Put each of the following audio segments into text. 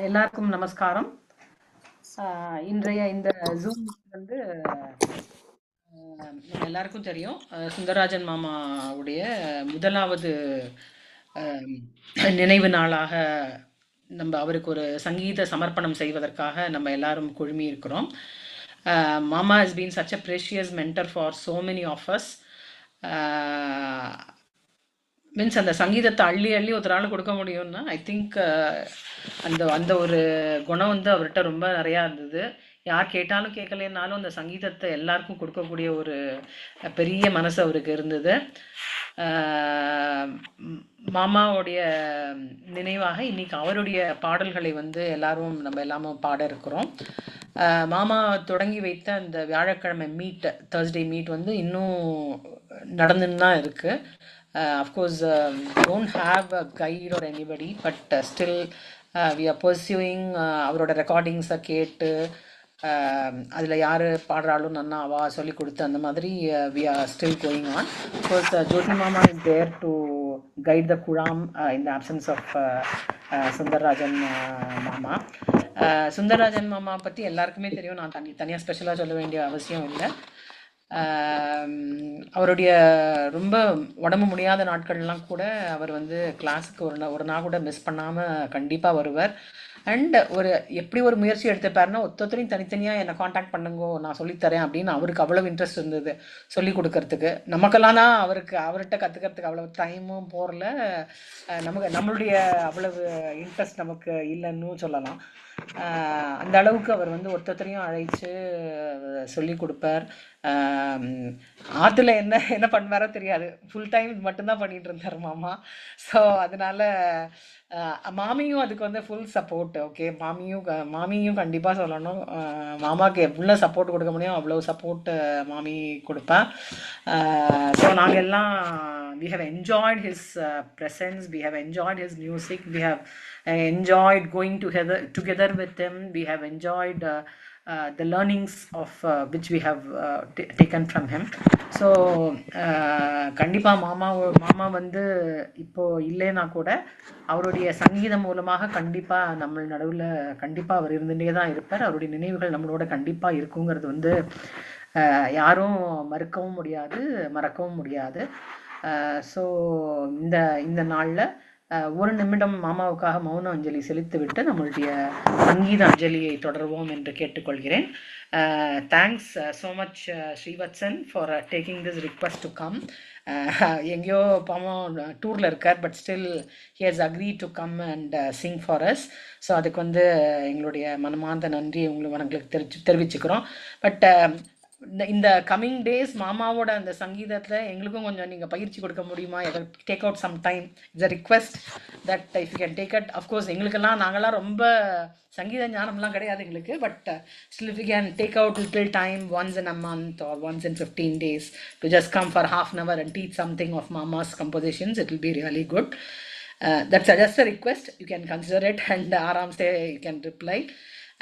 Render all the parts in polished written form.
எல்லாருக்கும் நமஸ்காரம். இன்றைய இந்த ஜூம் வந்து நம்ம எல்லாருக்கும் தெரியும். சுந்தரராஜன் மாமாவுடைய முதலாவது நினைவு நாளாக நம்ம அவருக்கு ஒரு சங்கீத சமர்ப்பணம் செய்வதற்காக நம்ம எல்லாரும் குழுமி இருக்கிறோம். மாமா has been such a precious mentor for so many of us. Means அந்த சங்கீதத்தை அள்ளி அள்ளி ஒருத்தரால் கொடுக்க முடியும்னா ஐ திங்க் அந்த அந்த ஒரு குணம் வந்து அவர்கிட்ட ரொம்ப நிறையா இருந்தது. யார் கேட்டாலும் கேட்கலனாலும் அந்த சங்கீதத்தை எல்லாருக்கும் கொடுக்கக்கூடிய ஒரு பெரிய மனசு அவருக்கு இருந்தது. மாமாவுடைய நினைவாக இன்னைக்கு அவருடைய பாடல்களை வந்து எல்லாரும் நம்ம எல்லாமும் பாட இருக்கிறோம். மாமா தொடங்கி வைத்த அந்த வியாழக்கிழமை மீட், தேர்ஸ்டே மீட் வந்து இன்னும் நடந்துன்னு தான் இருக்குது. Of course, don't have a guide or anybody, but still we are pursuing அவரோட ரெக்கார்டிங்ஸை கேட்டு அதில் யார் பாடுறாலும் நன்னா அவா சொல்லி கொடுத்து அந்த மாதிரி we are still going on. Of course, Jyoti Mama is there to guide the Kuram in the absence of Sundararajan மாமா. சுந்தரராஜன் மாமா பற்றி எல்லாருக்குமே தெரியும். நான் தனியாக ஸ்பெஷலாக சொல்ல வேண்டிய அவசியம் இல்லை. அவருடைய ரொம்ப உடம்பு முடியாத நாட்கள்லாம் கூட அவர் வந்து கிளாஸுக்கு ஒரு நாள் கூட மிஸ் பண்ணாமல் கண்டிப்பாக வருவார். அண்ட் எப்படி ஒரு முயற்சி எடுத்துப்பாருன்னா ஒருத்தரையும் தனித்தனியாக என்னை காண்டாக்ட் பண்ணுங்கோ, நான் சொல்லித்தரேன் அப்படின்னு அவருக்கு அவ்வளோ இன்ட்ரெஸ்ட் இருந்தது சொல்லி கொடுக்கறதுக்கு. நமக்கெல்லாம் தான் அவர்கிட்ட கற்றுக்கிறதுக்கு அவ்வளோ டைமும் போகல. நம்மளுடைய அவ்வளவு இன்ட்ரெஸ்ட் நமக்கு இல்லைன்னு சொல்லலாம். அந்த அளவுக்கு அவர் வந்து ஒருத்தரையும் அழைச்சு சொல்லி கொடுப்பார். ஆற்றுல என்ன பண்ணுவாரோ தெரியாது, ஃபுல் டைம் மட்டும்தான் பண்ணிகிட்டு இருந்தார் மாமா. ஸோ அதனால் மாமியும் அதுக்கு வந்து ஃபுல் சப்போர்ட். ஓகே, மாமியும் கண்டிப்பாக சொல்லணும், மாமாவுக்கு எவ்வளோ சப்போர்ட் கொடுக்க முடியும் அவ்வளோ சப்போர்ட் மாமி கொடுப்பேன். ஸோ நாங்கள் எல்லாம் we have enjoyed his presence, we have enjoyed his music, we have enjoyed going together with him, we have enjoyed the learnings of which we have taken from him. So கண்டிப்பாக மாமா வந்து இப்போது இல்லைன்னா கூட அவருடைய சங்கீதம் மூலமாக கண்டிப்பாக நம்ம நடுவில் கண்டிப்பாக அவர் இருந்துகிட்டே தான் இருப்பார். அவருடைய நினைவுகள் நம்மளோட கண்டிப்பாக இருக்குங்கிறது வந்து யாரும் மறுக்கவும் முடியாது, மறக்கவும் முடியாது. ஸோ இந்த நாளில் ஒரு நிமிடம் மாமாவுக்காக மௌன அஞ்சலி செலுத்திவிட்டு நம்மளுடைய சங்கீத அஞ்சலியை தொடர்வோம் என்று கேட்டுக்கொள்கிறேன். Thanks so much Srivatsan for taking this request to come. எங்கேயோ பாவம் டூரில் இருக்கார், but still he has agree to come and Singh for us. So அதுக்கு வந்து எங்களுடைய மனமார்ந்த நன்றி உங்களுக்கு தெரிவிச்சுக்கிறோம். பட் இந்த கம்மிங் டேஸ் மாமாவோட அந்த சங்கீதத்தில் எங்களுக்கும் கொஞ்சம் நீங்கள் பயிற்சி கொடுக்க முடியுமா? Take out some time. It's a request that if you can take it. Of course நாங்களாம் ரொம்ப சங்கீத ஞானம்லாம் கிடையாது எங்களுக்கு, but still if you can take out little time once in a month or once in 15 days to just come for half an hour and teach something of Mama's compositions, it will be really good. That's just a request. You can consider it and Aram say you can reply.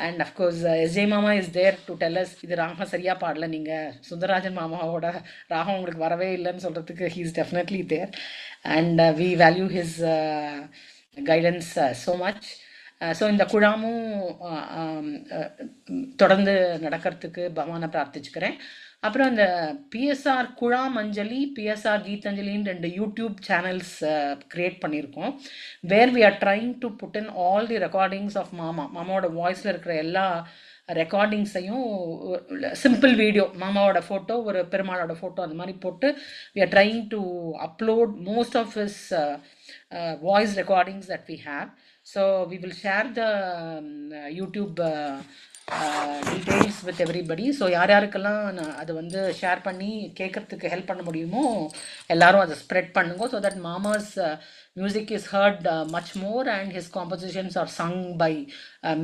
And of course SJ Mama is there to tell us இது ராகம் சரியாக பாடல, நீங்கள் சுந்தரராஜன் மாமாவோட ராகம் உங்களுக்கு வரவே இல்லைன்னு சொல்கிறதுக்கு he is definitely there, and we value his guidance so much. So இந்த குழாமும் தொடர்ந்து நடக்கிறதுக்கு பகவானை பிரார்த்திச்சுக்கிறேன். அப்புறம் இந்த பிஎஸ்ஆர் குழாம் அஞ்சலி, பிஎஸ்ஆர் கீதாஞ்சலின்னு 2 யூடியூப் சேனல்ஸ் க்ரியேட் பண்ணியிருக்கோம். Where we are trying to put in all the recordings of மாமாவோட வாய்ஸில் இருக்கிற எல்லா ரெக்கார்டிங்ஸையும் சிம்பிள் வீடியோ, மாமாவோட ஃபோட்டோ, ஒரு பெருமாளோட ஃபோட்டோ, அந்த மாதிரி போட்டு we are trying to upload most of his voice recordings that we have. So we will share the YouTube details with everybody. So யாருக்கெல்லாம் அதை வந்து ஷேர் பண்ணி கேட்கறதுக்கு ஹெல்ப் பண்ண முடியுமோ எல்லாரும் அதை ஸ்ப்ரெட் பண்ணுங்க. ஸோ தட் மாமாஸ் music is heard much more and his compositions are sung by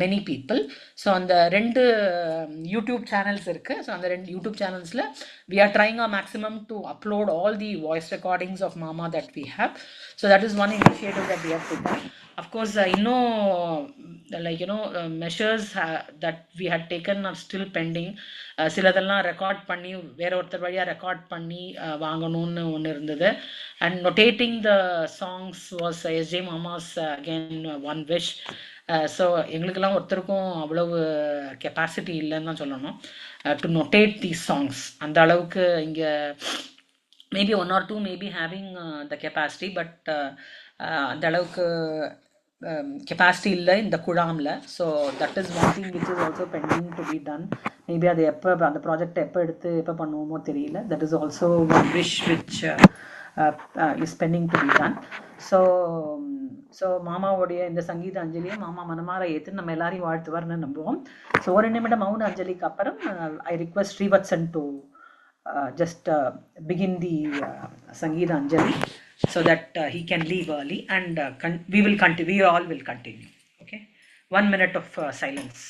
many people. So அந்த 2 யூடியூப் சேனல்ஸ் இருக்குது. ஸோ அந்த 2 யூடியூப் சேனல்ஸில் we are trying our maximum to upload all the voice recordings of Mama that we have. So that is one initiative that we have put on. Of course, measures that we had taken are still pending. சிலதெல்லாம் record பண்ணி வேற ஒருத்தர் வழியாக record பண்ணி வாங்கணும்னு ஒன்று இருந்தது. And notating the songs was SJ Mama's again one wish. ஸோ எங்களுக்கெல்லாம் ஒருத்தருக்கும் அவ்வளவு கெப்பாசிட்டி இல்லைன்னு தான் சொல்லணும் டு நொட்டேட் தீஸ் சாங்ஸ். அந்த அளவுக்கு இங்கே maybe one or two maybe having the capacity, but அந்த அளவுக்கு கெப்பாசிட்டி இல்லை இந்த குழாமில். So that is one thing which is also pending to be done. Maybe அது எப்போ அந்த ப்ராஜெக்ட் எப்போ எடுத்து எப்போ பண்ணுவோமோ தெரியல. That is also one wish which is pending to be done. So so மாமாவுடைய இந்த சங்கீத அஞ்சலியை மாமா மனமாற ஏற்று நம்ம எல்லாரையும் வாழ்த்துவார்னு நம்புவோம். ஸோ ஒரு நிமிடம் மௌன அஞ்சலிக்கு அப்புறம் I request Srivatsan to just begin the Sangeeta Anjali so that he can leave early, and we will continue. We all will continue. Okay, 1 minute of silence.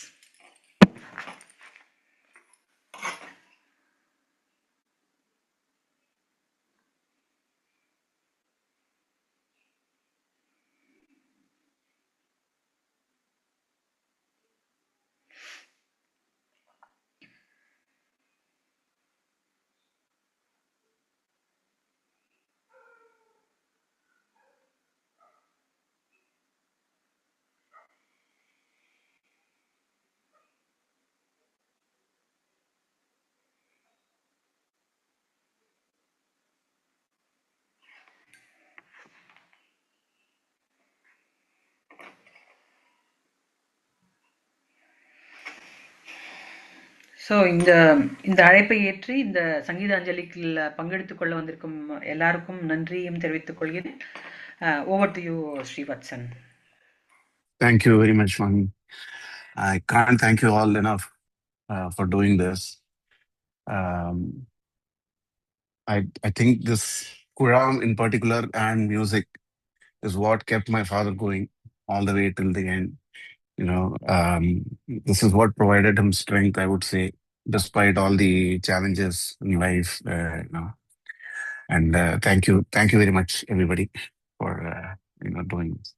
So இந்த அழைப்பை ஏற்றி இந்த சங்கீத அஞ்சலிக்கு பங்கெடுத்துக் கொள்ள வந்திருக்கும் எல்லாருக்கும் நன்றியும் தெரிவித்துக் கொள்கிறேன். Over to you Srivatsan. Thank you very much, Mami. I can't thank you all enough for doing this. I think this Quram in particular and music is what kept my father going all the way till the end. You know, this is what provided him strength, I would say, despite all the challenges in life. And thank you very much, everybody, for doing this.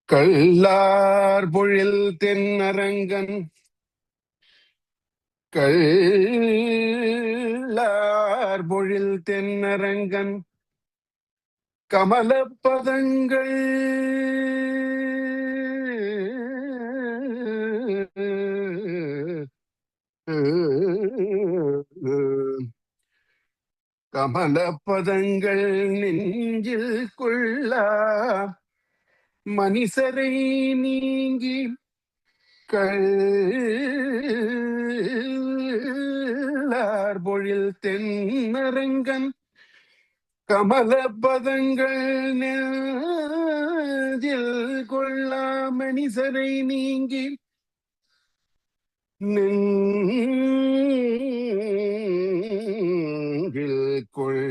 கள்ளார் பொழில் தென்னரங்கன் கள்ளார் பொழில் தென்னரங்கன் கமலப்பதங்கள் கமலப்பதங்கள் நெஞ்சில் கொள்ளா மனிசரை நீங்கி கள்ளார் பொழில் தென்னரங்கன் கமலப்பதங்கள் நெஞ்சில் கொள்ளா மனிசரை நீங்கி நெஞ்சில் கொள்ளா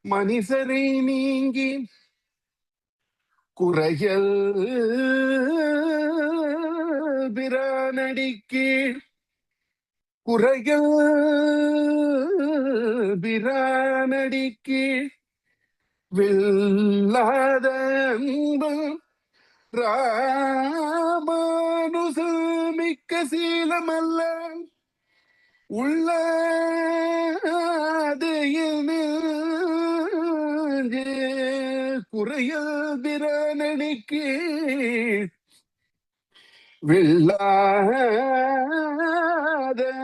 மனிசரை நீங்கி குறையல் பிரானடிக்கு குறையல் பிரானடிக்கு வில்லாத அன்பு ராமானுசு மிக்க சீலமல்ல உள்ளது குறையல் பிரானடிக்கு வில்லாத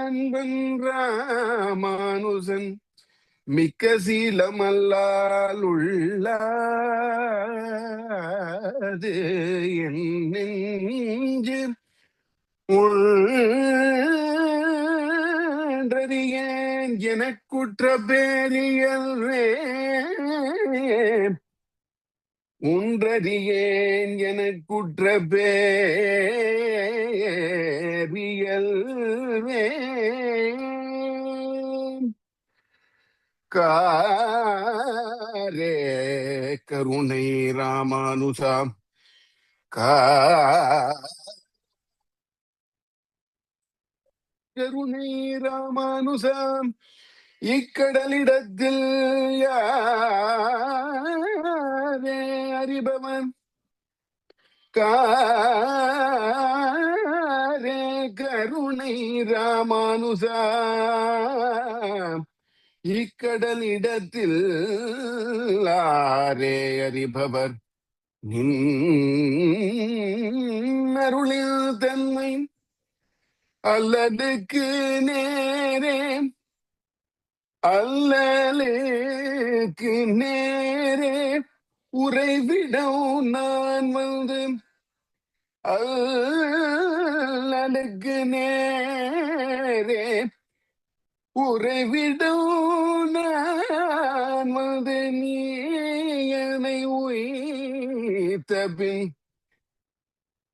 அன்பன் ராமானுசன் மிக்க சீலமல்லால் உள்ளது என் நெஞ்சு உள்ளறியேன் எனக்குற்ற பேரியல்வே ஒன்றறியேன் எனக்குற்ற பேரியல்வே காரே கருணை ராமானுசா கருணை ராமானுசம் இக்கடலிடத்தில் யாரே அறிபவன் காரே என்னை ராமானுசா இக்கடலிடத்தில் ஆரே அறிபவர் நின் அருளில் தன்மை அல்லதுக்கு நேரே அல்லலுக்கு நேரே உறைவிடம் நான் வந்து அல்லலுக்கு நேரே உறைவிடம் நான் வந்து நீ என்னை உயிர்த்த பின்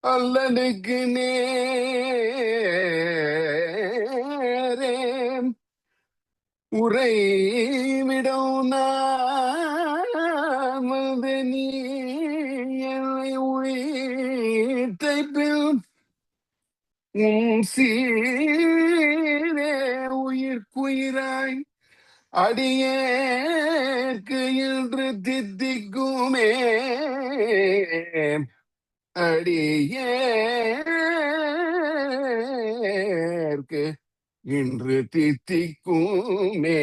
அல்லலுக்கு நேரே உறைவிடம் நான் வந்து நீ என்னை உயிர்த்த பின் சீரே உயிர்க்குயிராய் அடியேற்கு இன்று தித்திக்குமே அடியேற்கு இன்று தித்திக்குமே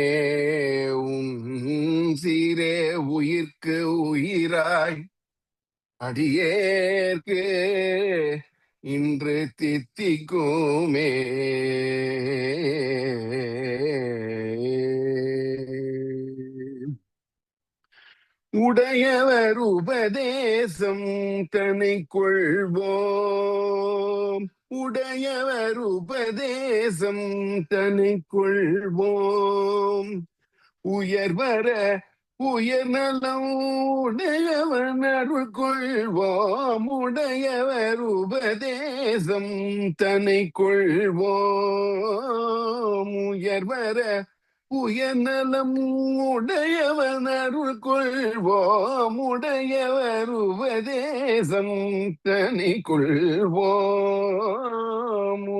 சீரே உயிர்க்கு உயிராய் அடியேற்கு இன்று தித்திக்குமே உடையவர் உபதேசம் தனை கொள்வோம் உடையவர் உபதேசம் தனை கொள்வோம் உயர்வர உயர் நலம் உடையவன் அருள் கொள்வோம் உடையவர் உபதேசம் தனை கொள்வோம் உயர்வர உயர் நலம் உடையவன் அருள் கொள்வோம் உடையவர் உபதேசம் தனை கொள்வோம்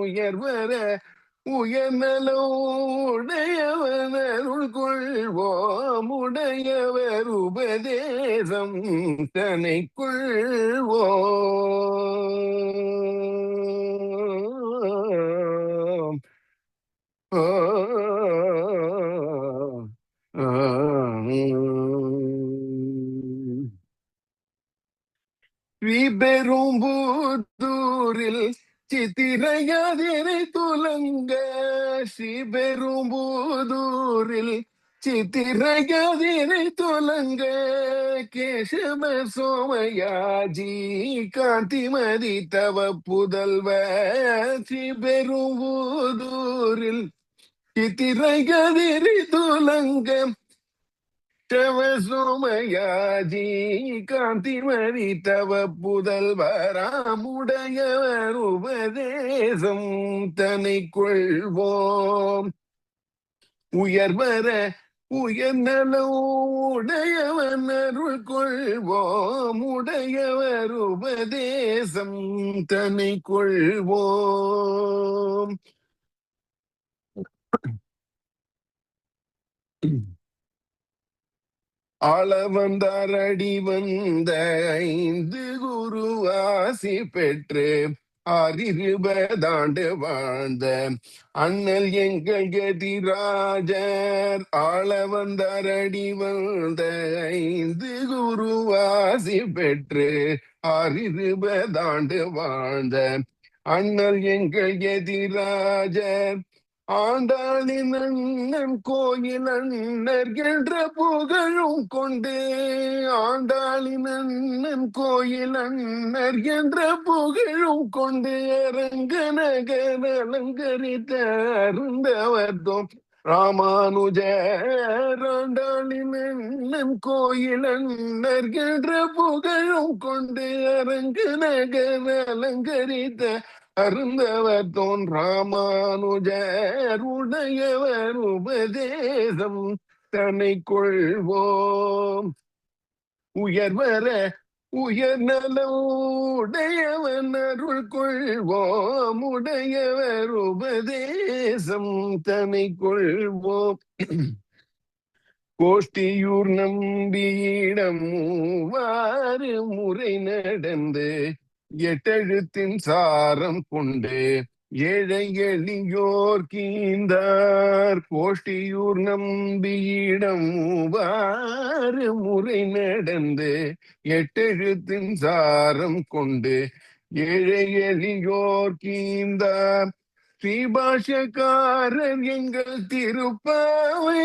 உயர்வர உயர்நலோ உடையவன் அருள் கொள்வோம் உடையவர் உபதேசம் தனை கொள்வோம் ஓ, ஆ, ஸ்ரீபெரும்புதூரில் சித்திரையாதிரை துலங்க ஸ்ரீபெரும்புதூரில் சித்திரையாதிரை துலங்க கேசவ சோமயாஜி காந்திமதி தவ புதல்வ ஸ்ரீபெரும்புதூரில் சித்திரையாதிரை துலங்க சோமயாஜி காந்திமதி தவ புதல்வராமுடையவர் உபதேசம் தனை கொள்வோம் உயர்வர உயர்நல உடையவன் அருள் கொள்வோம் உடையவர் உபதேசம் தனை கொள்வோம் ஆள வந்தார் அடி வந்த 5 குருவாசி பெற்று 620 வாழ்ந்த அண்ணல் எங்கள் கதிராஜர் ஆள வந்தார் அடி வந்த 5 குருவாசி பெற்று 620 வாழ்ந்த அண்ணல் எங்கள் எதிராஜர் ஆண்டாளின் அண்ணன் கோயில் அண்ணர் என்ற புகழும் கொண்டு ஆண்டாளின் அண்ணன் கோயில் அண்ணர் என்ற புகழும் கொண்டு அரங்க நகர் அலங்கரித்த அருந்தவர்தோம் ராமானுஜர் ஆண்டாளின் அண்ணன் கோயில் அண்ணர் என்ற புகழும் கொண்டு அரங்க நகர் அலங்கரித்த அருந்தவர் தோன் ராமானுஜர் உடையவர் உபதேசம் தன்னை கொள்வோம் உயர்வர உயர்நல உடையவன் அருள் கொள்வோம் உடையவர் உபதேசம் தன்னை கொள்வோம் கோஷ்டியூர் நம்பியிடம் 3 முறை நடந்து 8 எழுத்தின் சாரம் கொண்டு ஏழை எளியோர் கீந்தார் கோஷ்டியூர் நம்பியிடம் வாறு முறை நடந்து எட்டெழுத்தின் சாரம் கொண்டு ஏழை எளியோர் கீந்தார் ஸ்ரீபாஷக்காரர் எங்கள் திருப்பாவை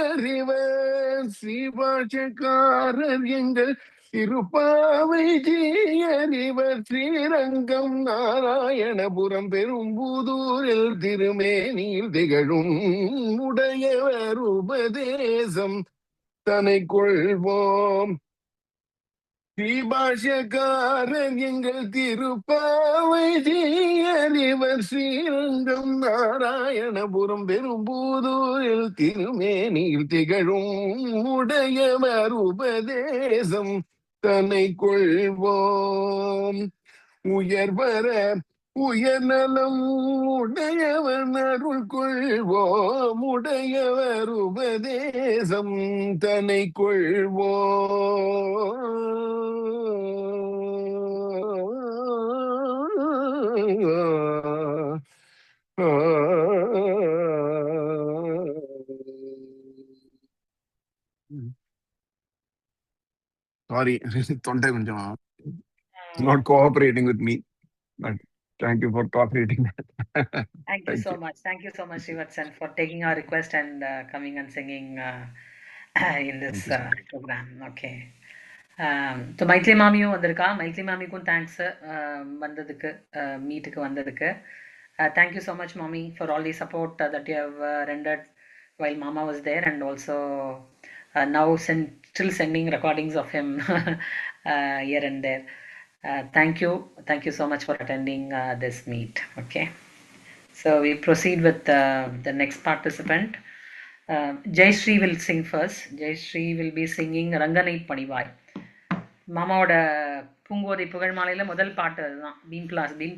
அறிவர் ஸ்ரீபாஷக்காரர் எங்கள் திருப்பாவை அறிவர் ஸ்ரீரங்கம் நாராயணபுரம் பெரும்புதூரில் திருமேனியில் திகழும் உடையவர் உபதேசம் தனை கொள்வோம் ஸ்ரீபாஷக்காரர் எங்கள் திருப்பாவை அறிவர் ஸ்ரீரங்கம் நாராயணபுரம் பெரும்புதூரில் திருமேனியில் திகழும் உடையவர் உபதேசம் தன்னை கொள்வோம் உயர்வர உயர்நலம் உடையவர் அருள் கொள்வோம் உடையவர் உபதேசம் தன்னை கொள்வோம் சாரி தொண்டை கொஞ்சம் not cooperating with me, but thank you for cooperating that. Thank you Thank so you. much. Thank you so much, Shivatsan, for taking our request and coming and singing in this Thank you so much. program. Okay. So Maithili மாமியும் வந்திருக்கா. மைத்லி மாமிக்கும் thanks வந்ததுக்கு, மீட்டுக்கு வந்ததுக்கு. Thank you so much மாமி for all the support that you have rendered while மாமா was there and also now still sending recordings of him here and there. Thank you so much for attending this meet. Okay, so we proceed with the next participant. Jayashree will sing first. Jayashree will be singing Ranganai Panivai. மாமாவோட பூங்கோதை புகழ் மாலையில முதல் பாட்டு அதுதான். Beam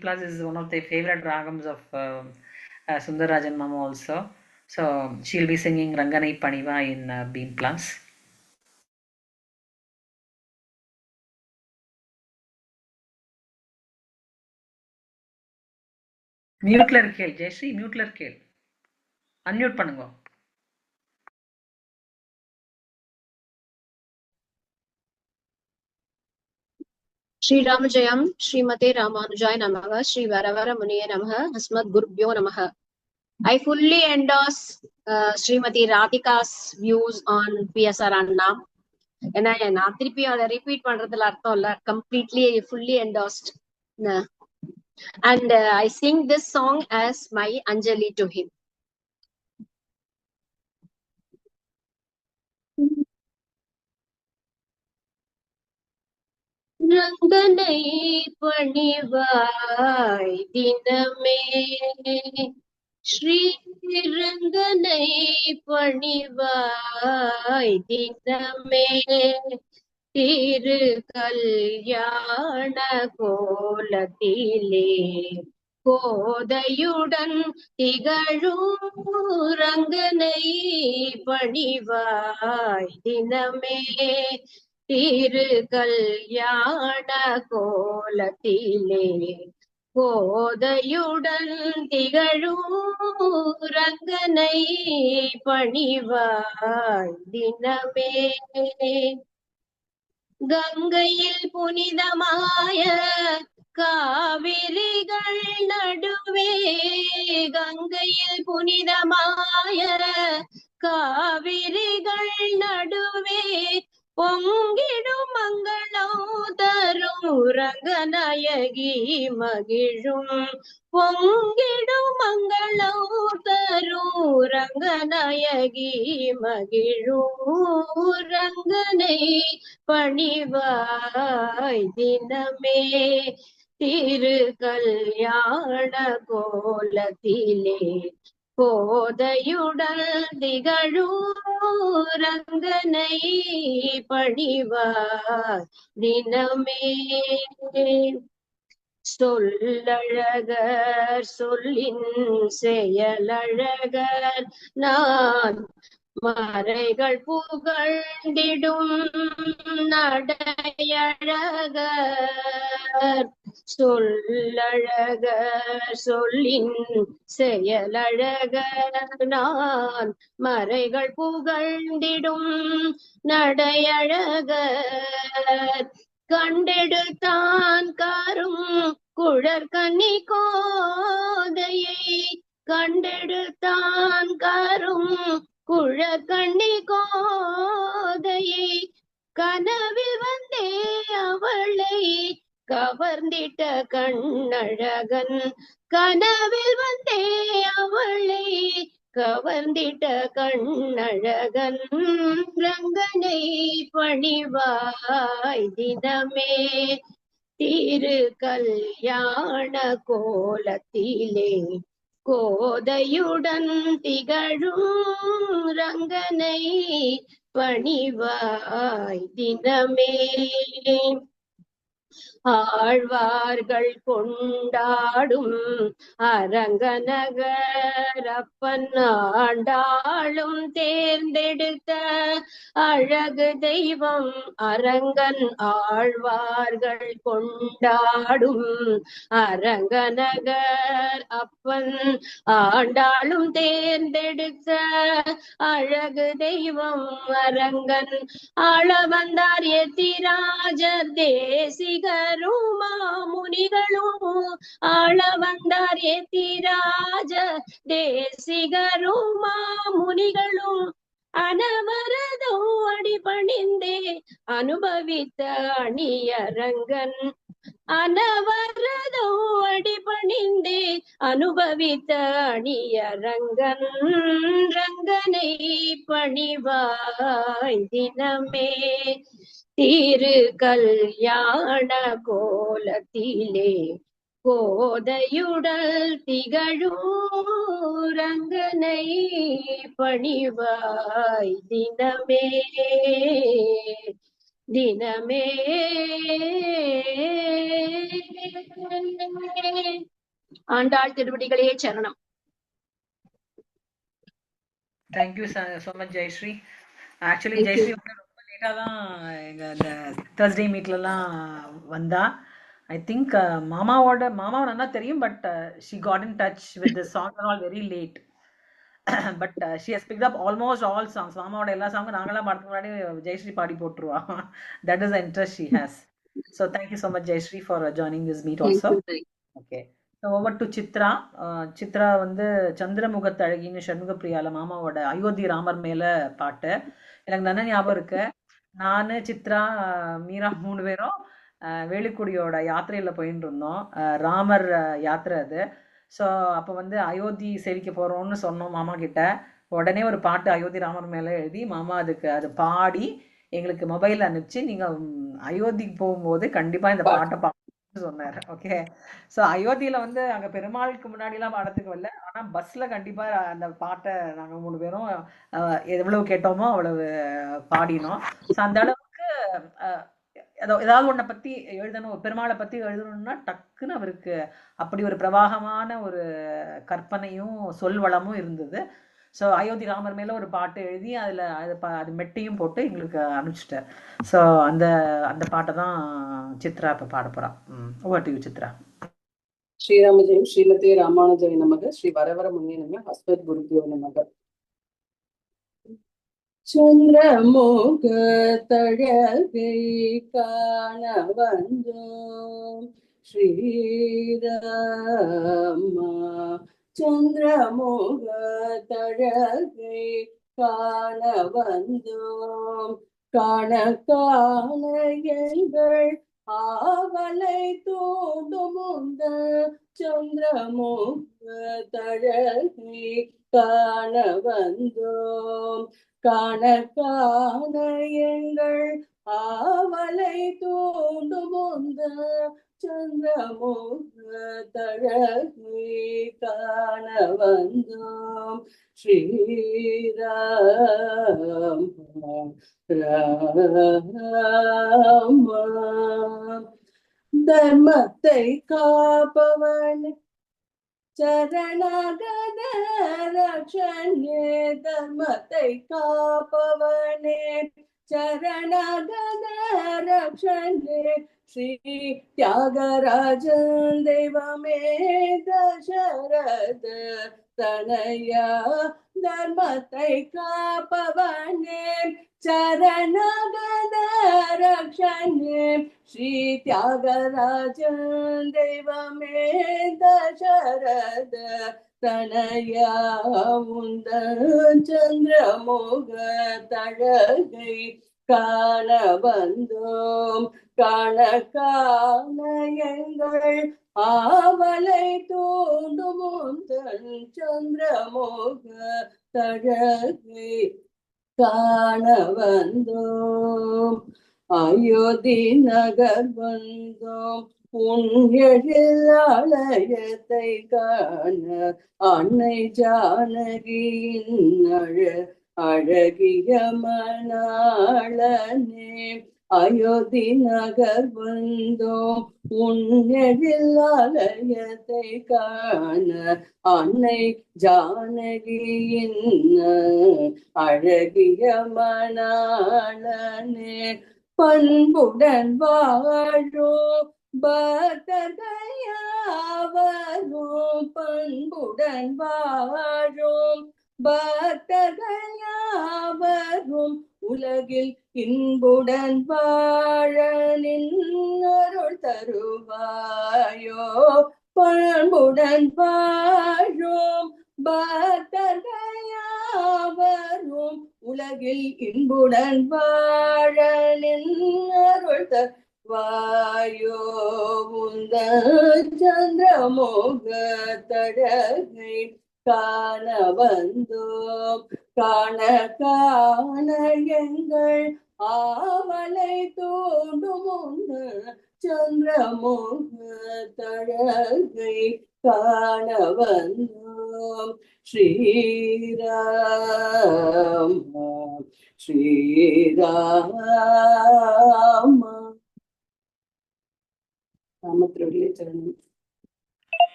plus is one of the favourite ragams of Sundararajan mama also. So she'll be singing ரங்கனை பணிவா in Bhimplas. மியூட்ல இருக்கேள் ஜெயஸ்ரீ, மியூட்ல இருக்கேள், அன்மியூட் பண்ணுங்க. Shri Ramajayam, Srimate Ramanujaya Namaha, Shri Varavara Muniye Namaha, Asmat Gurubhyo Namaha. I fully endorse Srimati Radhika's views on PSR Anna. ஏன்னா நான் திருப்பி அதை ரிப்பீட் பண்றதுல அர்த்தம் இல்ல. Completely fully endorsed. And I sing this song as my Anjali to him. ரங்கனை பணிவாய் தினமே, ஸ்ரீ ரங்கனை பணிவாய் தினமே, திரு கல்யாண கோலத்திலே கோதையுடன் திகழும் ரங்கனை பணிவாய் தினமே, திரு கல்யாண கோலத்திலே கோதையுடன் திகழும் ரங்கனை பணிவாய் தினமே. கங்கையில் புனிதமாய காவிரிகள் நடுவே, கங்கையில் புனிதமாய காவிரிகள் நடுவே பொங்கிடும் மங்களம் தரும் ரங்கநாயகி மகிழும், பொங்கிடும் மங்களம் தரும் ரங்கநாயகி மகிழும் ரங்கனை பணிவாய் தினமே, திரு கல்யாண கோலத்திலே கோதையுடன் திகழும் ரங்கனை பணிவாய் தினமே. சொல்லழகர் சொல்லின் செயலழகர் நான் மறைகள் புகழ்ந்திடும் நடையழகர் சொல்லழகர் சொல்லின் செயலழகர் நான் மறைகள் புகழ்ந்திடும் நடையழகர் கண்டெடுத்தான் காரும் குழற்கன்னி கோதையை கண்டெடுத்தான் காரும் குழற்கண்ணி கோதையை கனவில் வந்தே அவளை கவர்ந்திட்ட கண்ணழகன் கனவில் வந்தே அவளை கவர்ந்திட்ட கண்ணழகன் ரங்கனை பணிவாய் தினமே திரு கல்யாண கோலத்திலே கோதையுடன் திகழும் ரங்கனை பணிவாய் தினமே ஆழ்வார்கள் கொண்டாடும் அரங்கநகரப்பன் ஆண்டாளும் தேர்ந்தெடுத்த அழகு தெய்வம் அரங்கன் ஆழ்வார்கள் கொண்டாடும் அரங்கநகர் அப்பன் ஆண்டாளும் தேர்ந்தெடுத்த அழகு தெய்வம் அரங்கன் ஆள வந்தார் எத்திராஜர் தேசிகரும் மாமுனிகளும் ஆள வந்தார் எத்திராஜ தேசிகரும் மாமுனிகளும் அனவரதோ அடிபணிந்தே அனுபவித்த அணியரங்கன் அனவரதோ அடிபணிந்தே அனுபவித்த அணியரங்கன் ரங்கனை பணிவாய் தினமே திரு கல்யாண கோலத்திலே கோதையுடல் திகழும் ரங்கனை பணிவாய் தினமே தினமே ஆண்டாள் திருவடிகளே சரணம். Thank you so much Jayashree. Actually Jayashree வந்து ரொம்ப லேட்டாக தான் எங்கள் இந்த தேர்ஸ்டே மீட்லலாம் வந்தா. ஐ திங்க் மாமாவை நல்லா தெரியும், but she got in touch with the song all very late. But she has picked up almost all songs. மாமாவோட எல்லா சாங்கும் நாங்களாம் பாடுறதுக்கு முன்னாடி ஜெயஸ்ரீ பாடி போட்டுருவா. That is the interest she has. So thank you so much Jayashree for joining this meet also. Okay, over to Chitra. Chitra வந்து சந்திரமுகத்து அழகின்னு சண்முகப்பிரியால மாமாவோட அயோத்தி ராமர் மேல பாட்டு. எனக்கு நல்ல ஞாபகம் இருக்கு. நான் சித்ரா மீரா 3 பேரும் வேலுக்குடியோட யாத்திரையில போயிட்டு இருந்தோம். ராமர் யாத்திரை அது. ஸோ அப்போ வந்து அயோத்தி சேவிக்க போறோம்னு சொன்னோம் மாமா கிட்ட. உடனே ஒரு பாட்டு அயோத்தி ராமர் மேல எழுதி மாமா அது பாடி எங்களுக்கு மொபைல் அனுப்பிச்சு, நீங்க அயோத்திக்கு போகும்போது கண்டிப்பா இந்த பாட்டை சொன்னாரு. ஓகே, ஸோ அயோத்தியில வந்து அங்க பெருமாளுக்கு முன்னாடி எல்லாம் பாடத்துக்கு வரல, ஆனா பஸ்ல கண்டிப்பா அந்த பாட்டை நாங்க 3 பேரும் எவ்வளவு கேட்டோமோ அவ்வளவு பாடினோம். ஸோ அந்த அளவுக்கு ஏதாவது ஒன்றை பத்தி எழுதணும், பெருமாளை பத்தி எழுதணும்னா டக்குன்னு அவருக்கு அப்படி ஒரு பிரவாகமான ஒரு கற்பனையும் சொல்வளமும் இருந்தது. ஸோ அயோத்தி ராமர் மேல ஒரு பாட்டு எழுதி அது மெட்டையும் போட்டு எங்களுக்கு அனுப்பிச்சிட்டார். ஸோ அந்த பாட்டை தான் சித்ரா இப்போ பாட போறா. Over to you Chitra. Srirama ஜெயம் ஸ்ரீமதே ராமானுஜாய நமக. ஸ்ரீ வரவர முனிய நமக. அஸ்மத் குருபியோ நமக. சந்திரமுக தழகை காண வந்தோம் ஸ்ரீராமா. சந்திரமுக தழகை காண வந்தோம் காண காண எங்கள் ஆவலை தூண்டுமுந்த சந்திரமுக தழகை காண வந்தோம் காண காண எங்கள் ஆவலை தூண்டுமுந்த சந்திரமுக தழகை காண வந்தோம் ஸ்ரீராம் ராமா. தர்மத்தை காப்பவன் சரணாகத ரக்ஷணே தர்மத்தை காப்பவனே சரணாகத ரக்ஷணே ஸ்ரீ தியாகராஜன் தெய்வமே தசரத தனயா தர்மத்தை காப்பவனே சரணாகத ரக்ஷணே ஸ்ரீ தியாகராஜன் தெய்வமே தசரத தனயா உந்த சந்திரமுக தழகை காண வந்தோம் காண காண எங்கள் ஆவலை தூண்டும் உந்தன் சந்திரமுக தழகை காண வந்தோம் அயோத்தி நகர் வந்தோம் உன் எழிலாலயத்தை காண அன்னை ஜானகியின் அழகிய மணாளனே அயோத்தி நகர் வந்தோம் உன் எழிலாலயத்தை காண அன்னை ஜானகியின் அழகிய மணாளனே பண்புடன் வாழும் பக்தகையாவரும் பண்புடன் வாழும் பக்தகையாவரும் உலகில் இன்புடன் வாழ நின்னருள் தருவாயோ பண்புடன் வாழும் பக்தகையாவரும் உலகில் இன்புடன் வாழ நின்னருள் தருவாயோ உந்த சந்திரமோக தடகை காண வந்தோம் காண காண எங்கள் ஆவலை தூண்டும் உந்த சந்திரமோக தடகை காண வந்தோம் ஸ்ரீராம் ஸ்ரீராம ராமத்திருடைய சரணம்.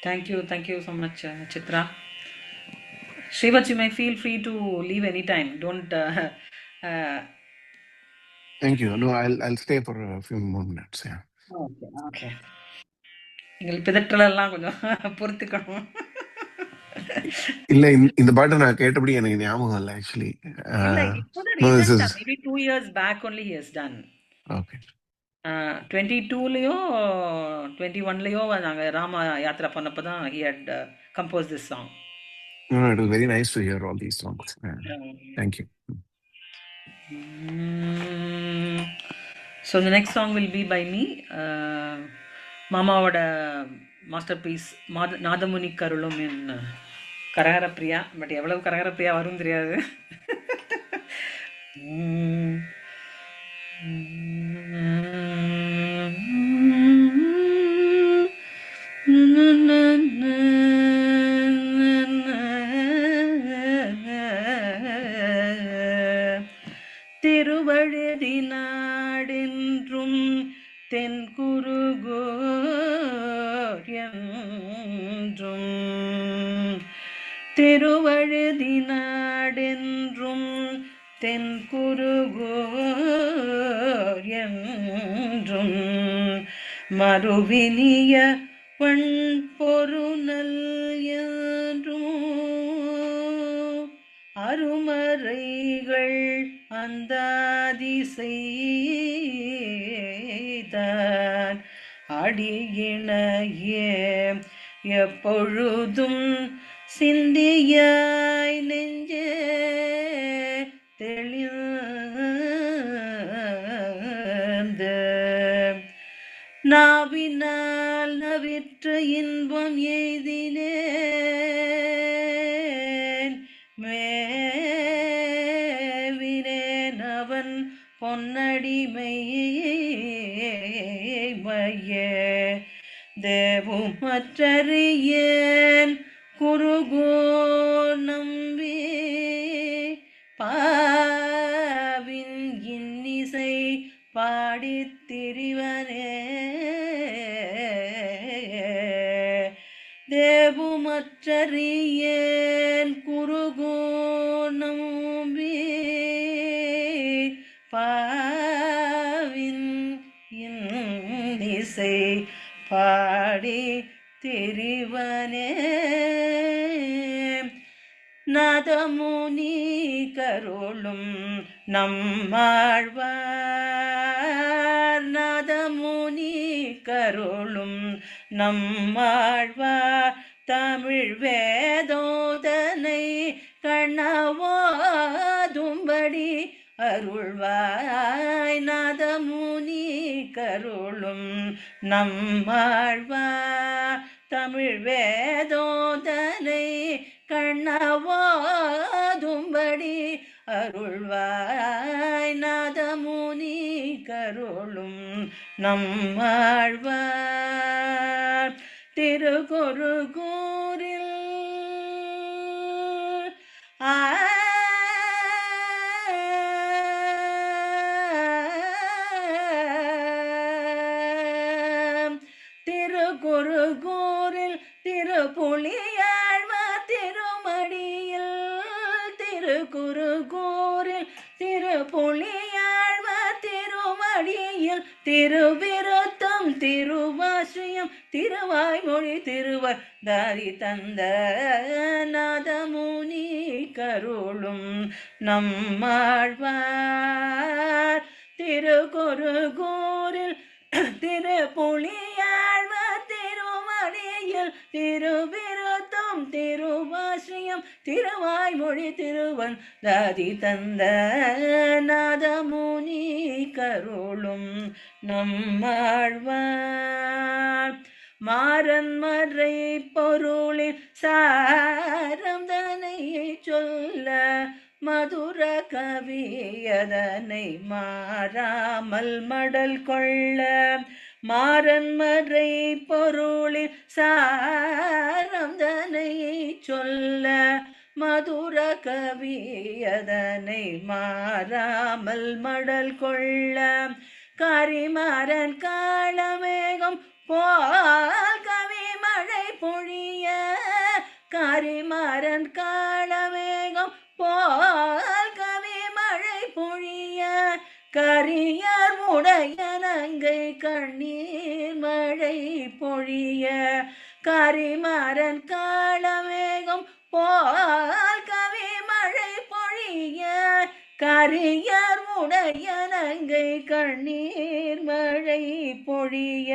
Thank you so much, Chitra. Srivat, you may feel free to leave anytime. Don't. Thank you. No, I'll stay for a few more minutes. Yeah. Okay. எங்களுக்கு பிதற்றலாம் கொஞ்சம் பொறுத்துக்கணும். இல்ல இந்த பாட்டை நான் கேட்டபடி எனக்கு ஞாபகம் இல்லை actually. Maybe 2 years back only he has done. Okay. 22லயோ 21லயோ நாங்க ராம யாத்ரா பண்ணப்போ தான் he had composed this song. No, it was very nice to hear all these songs. Thank you. So the next song will be by me. மாமாவோட masterpiece Nathamuni கருளும் என் Kharaharapriya. But எவ்வளவு கரகர பிரியா வரும் தெரியாது. திருவழுதி நாடென்றும் தென்குருகோர் என்றும் திருவழுதி நாடென்றும் தென்குருகோர் என்றும் மறுவினிய பண் பொருநல் என்றும் அருமறைகள் அந்தாதி செய்தான் அடியினையே எப்பொழுதும் சிந்தியாய் நெஞ்சே தெளிந்த நாவினால் நவிற்ற இன்பம் எய்தினேன் மேவினேன் அவன் பொன்னடிமை மையே தேவும் மற்றறியேன் குருகோ நம்பி பாவின் இன்னிசை பாடித் திரிவனே தேவுமற்றறியேன் குருகோ நம்பி பாவின் இன்னிசை பாடி திரிவனே நாதமுனி கருளும் நம்மாழ்வார் நாதமுனி கருளும் நம்மாழ்வார் தமிழ் வேதோதனை கண்ணவாதும்படி அருள்வாய் நாதமுனி கருளும் நம்மாழ்வார் தமிழ் வேதோதனை கண்ணவாதும்படி அருள்வாய் நாதமுனி கருளும் நம்மாழ்வார் திருக்குறுகூரில் திருக்குறுகூரில் திருப்புலியாழ்வார் திருமடியில் திருக்குறுகூரில் திருப்புலியாழ்வார் திருமடியில் திருவிருத்தம் திருவாசியம் திருவாய்மொழி திருவர் தாரி தந்த நாதமுனி கருளும் நம்மாழ்வார் திருக்குறுகூரில் திருப்புலியாழ்வார் திருமடியில் திருவிருத்தம் திருவாசியம் திருவாய்மொழி திருவன் தாதி தந்த நாதமுனி கருளும் நம்மாழ்வார் மாறன்மறை பொருளின் சாரம் தனை சொல்ல மதுர கவியதனை மாறாமல் மடல் கொள்ள மாறன்மறை பொருளின் சாரம் தனை சொல்ல மதுர கவியதனை மாறாமல் மடல் கொள்ள கரிமாறன் காளமேகம் போல் கவி மழை பொழிய கரிமாறன் காளமேகம் போல் கவி மழை பொழிய கரியார் உடையனங்கை கண்ணீர் மழை பொழிய கரிமாறன் காளமேகம் போல் கவி மழை பொழிய கரியார் உடையனங்கை கண்ணீர் மழை பொழிய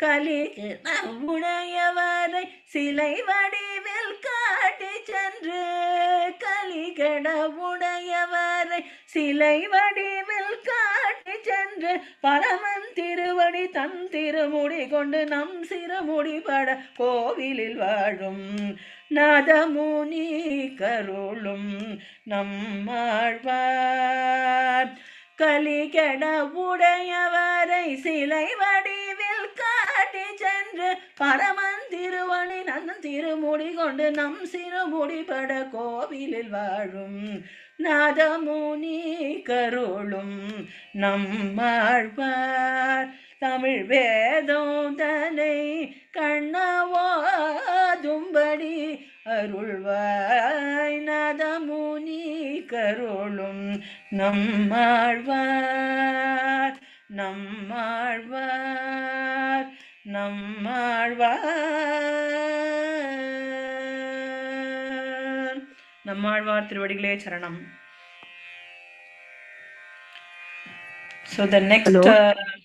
கலிகட உடையவரை சிலை வடிவில் காட்டி சென்று கலிகட உடையவரை சிலை வடிவில் காட்டி சென்று பரமன் திருவடி தன் திருமுடி கொண்டு நம் சிறுமுடி பட கோவிலில் வாழும் நாதமுனி கருளும் நம்மாழ்வார் கலிகட உடையவரை சிலை வடிவில் காட்டி சென்று பரமன் திருவடி நன் திருமுடி கொண்டு நம் சிறுமுடி பட கோவிலில் வாழும் நாதமுனி கருளும் நம்மாழ்வார் தமிழ் வேதம் தனை கண்ணவாதும்படி அருள்வாய் நாதமுனி கருளும் நம்மாழ்வார் நம்மாழ்வார் நம்மாழ்வார் நம்மாழ்வார் திருவடிகளே சரணம். So the next Hello.